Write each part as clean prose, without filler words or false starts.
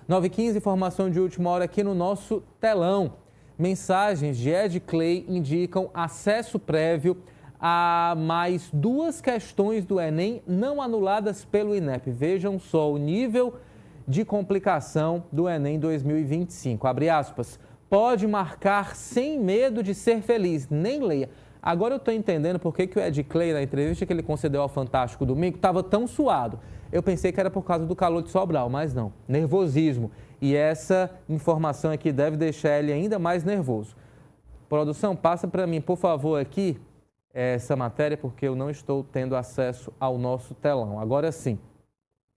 9h15, informação de última hora aqui no nosso telão. Mensagens de Ed Clay indicam acesso prévio a mais 2 questões do Enem não anuladas pelo INEP. Vejam só o nível de complicação do Enem 2025. Abre aspas. Pode marcar sem medo de ser feliz. Nem leia. Agora eu estou entendendo por que o Ed Clay, na entrevista que ele concedeu ao Fantástico domingo, estava tão suado. Eu pensei que era por causa do calor de Sobral, mas não. Nervosismo. E essa informação aqui deve deixar ele ainda mais nervoso. Produção, passa para mim, por favor, aqui essa matéria, porque eu não estou tendo acesso ao nosso telão. Agora sim.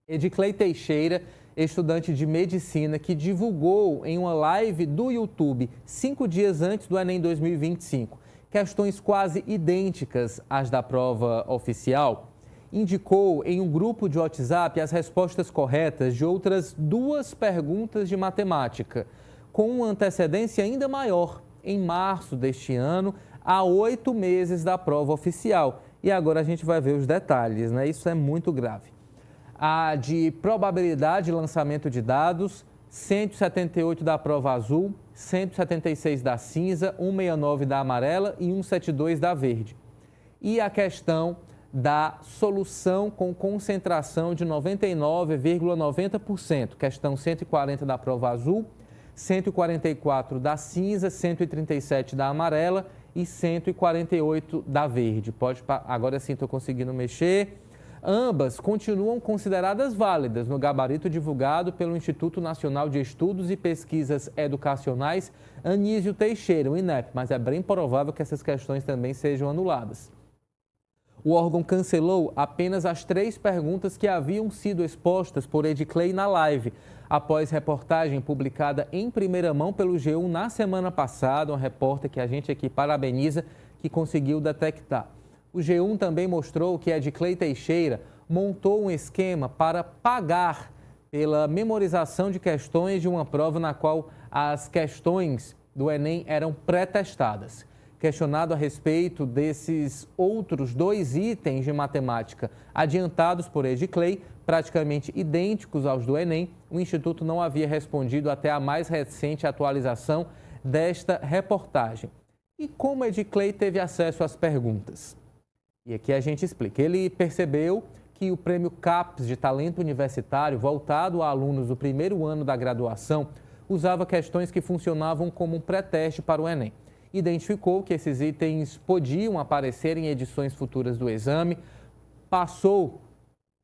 Ed Clay Teixeira, estudante de medicina, que divulgou em uma live do YouTube 5 dias antes do Enem 2025 questões quase idênticas às da prova oficial, indicou em um grupo de WhatsApp as respostas corretas de outras 2 perguntas de matemática, com uma antecedência ainda maior, em março deste ano, a 8 meses da prova oficial. E agora a gente vai ver os detalhes, né? Isso é muito grave. A de probabilidade de lançamento de dados, 178 da prova azul, 176 da cinza, 169 da amarela e 172 da verde. E a questão da solução com concentração de 99,90%, questão 140 da prova azul, 144 da cinza, 137 da amarela e 148 da verde. Agora sim estou conseguindo mexer. Ambas continuam consideradas válidas no gabarito divulgado pelo Instituto Nacional de Estudos e Pesquisas Educacionais Anísio Teixeira, o INEP, mas é bem provável que essas questões também sejam anuladas. O órgão cancelou apenas as 3 perguntas que haviam sido expostas por Ed Clay na live, após reportagem publicada em primeira mão pelo G1 na semana passada, uma repórter que a gente aqui parabeniza, que conseguiu detectar. O G1 também mostrou que Ed Clay Teixeira montou um esquema para pagar pela memorização de questões de uma prova na qual as questões do Enem eram pré-testadas. Questionado a respeito desses outros 2 itens de matemática adiantados por Ed Clay, praticamente idênticos aos do Enem, o Instituto não havia respondido até a mais recente atualização desta reportagem. E como Ed Clay teve acesso às perguntas? E aqui a gente explica. Ele percebeu que o prêmio CAPES de talento universitário, voltado a alunos do primeiro ano da graduação, usava questões que funcionavam como um pré-teste para o Enem. Identificou que esses itens podiam aparecer em edições futuras do exame, passou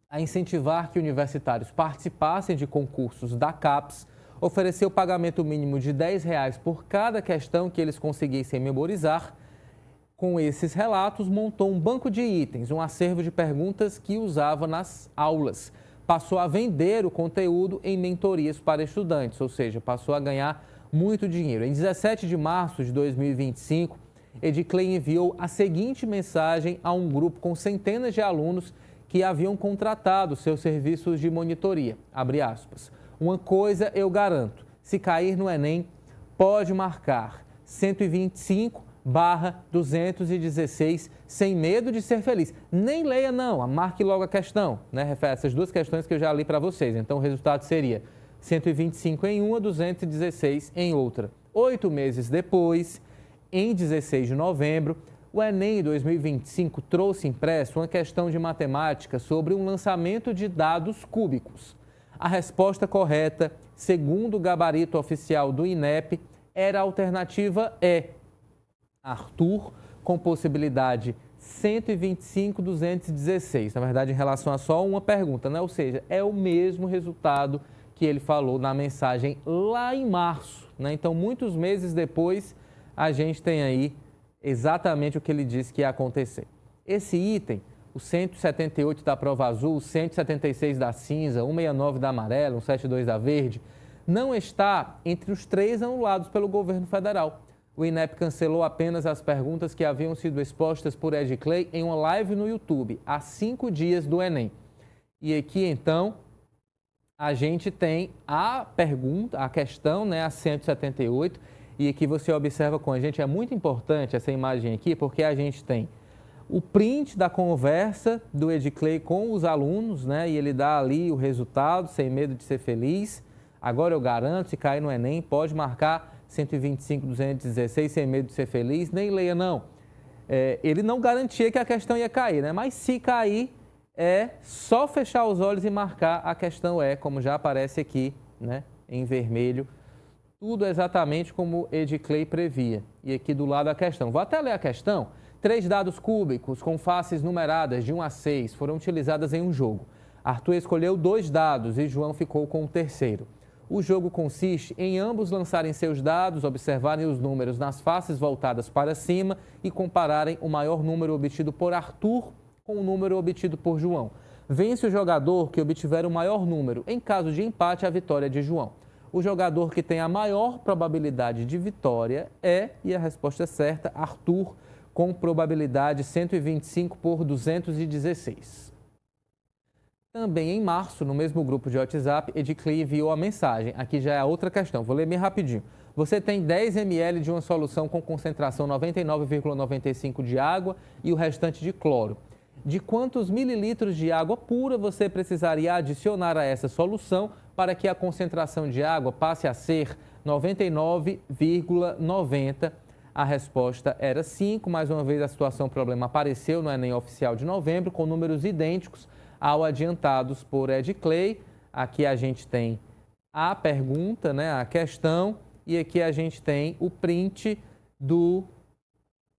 a incentivar que universitários participassem de concursos da CAPES, ofereceu pagamento mínimo de R$10 por cada questão que eles conseguissem memorizar. Com esses relatos, montou um banco de itens, um acervo de perguntas que usava nas aulas. Passou a vender o conteúdo em mentorias para estudantes, ou seja, passou a ganhar muito dinheiro. Em 17 de março de 2025, Ed Clay enviou a seguinte mensagem a um grupo com centenas de alunos que haviam contratado seus serviços de monitoria. Abre aspas. Uma coisa eu garanto, se cair no Enem, pode marcar 125/216, sem medo de ser feliz. Nem leia não, marque logo a questão, né? Refere a essas 2 questões que eu já li para vocês. Então o resultado seria 125 em uma, 216 em outra. 8 meses depois, em 16 de novembro, o Enem 2025 trouxe impresso uma questão de matemática sobre um lançamento de dados cúbicos. A resposta correta, segundo o gabarito oficial do INEP, era a alternativa E. Arthur, com possibilidade 125/216. Na verdade, em relação a só uma pergunta, né? Ou seja, é o mesmo resultado que ele falou na mensagem lá em março, né? Então, muitos meses depois, a gente tem aí exatamente o que ele disse que ia acontecer. Esse item, o 178 da prova azul, 176 da cinza, 169 da amarela, 172 da verde, não está entre os 3 anulados pelo governo federal. O INEP cancelou apenas as perguntas que haviam sido expostas por Ed Clay em uma live no YouTube, há 5 dias do Enem. E aqui, então, a gente tem a pergunta, a questão, né, a 178, e aqui você observa com a gente, é muito importante essa imagem aqui, porque a gente tem o print da conversa do Ed Clay com os alunos, né, e ele dá ali o resultado, sem medo de ser feliz, Agora eu garanto, se cair no Enem, pode marcar 125, 216, sem medo de ser feliz, nem leia não. Ele não garantia que a questão ia cair, né? Mas se cair, é só fechar os olhos e marcar a questão como já aparece aqui, né, em vermelho. Tudo exatamente como Ediclei previa. E aqui do lado a questão. Vou até ler a questão. 3 dados cúbicos com faces numeradas de 1 a 6 foram utilizadas em um jogo. Arthur escolheu 2 dados e João ficou com o terceiro. O jogo consiste em ambos lançarem seus dados, observarem os números nas faces voltadas para cima e compararem o maior número obtido por Arthur com o número obtido por João. Vence o jogador que obtiver o maior número. Em caso de empate, a vitória é de João. O jogador que tem a maior probabilidade de vitória e a resposta é certa, Arthur, com probabilidade 125 por 216. Também em março, no mesmo grupo de WhatsApp, Ediclei enviou a mensagem. Aqui já é a outra questão, vou ler bem rapidinho. Você tem 10 ml de uma solução com concentração 99,95 de água e o restante de cloro. De quantos mililitros de água pura você precisaria adicionar a essa solução para que a concentração de água passe a ser 99,90? A resposta era 5. Mais uma vez, a situação problema apareceu no Enem oficial de novembro, com números idênticos ao adiantados por Ediclei. Aqui a gente tem a pergunta, né, a questão, e aqui a gente tem o print do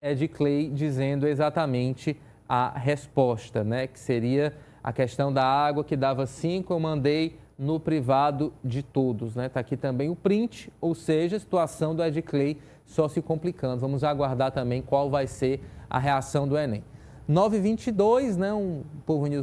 Ediclei dizendo exatamente a resposta, né, que seria a questão da água, que dava 5, eu mandei no privado de todos, né? Tá aqui também o print, ou seja, a situação do Ediclei só se complicando. Vamos aguardar também qual vai ser a reação do Enem. 9h22, né, um Povo News